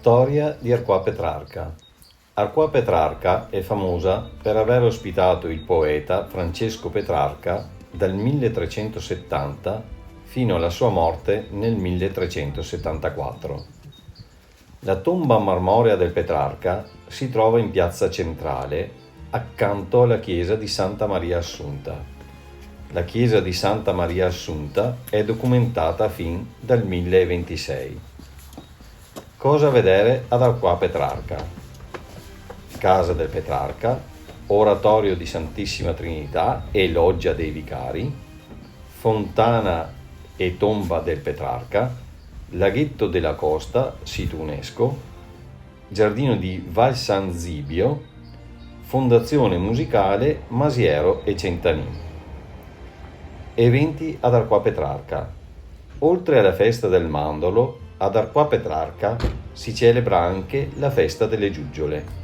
Storia di Arquà Petrarca. Arquà Petrarca è famosa per aver ospitato il poeta Francesco Petrarca dal 1370 fino alla sua morte nel 1374. La tomba marmorea del Petrarca si trova in piazza centrale, accanto alla chiesa di Santa Maria Assunta. La chiesa di Santa Maria Assunta è documentata fin dal 1026. Cosa vedere ad Arquà Petrarca? Casa del Petrarca, oratorio di Santissima Trinità e loggia dei vicari, fontana e tomba del Petrarca, laghetto della Costa, sito UNESCO, giardino di Val San Zibio, fondazione musicale Masiero e Centanin. Eventi ad Arquà Petrarca. Oltre alla festa del mandorlo, ad Arquà Petrarca si celebra anche la festa delle giuggiole.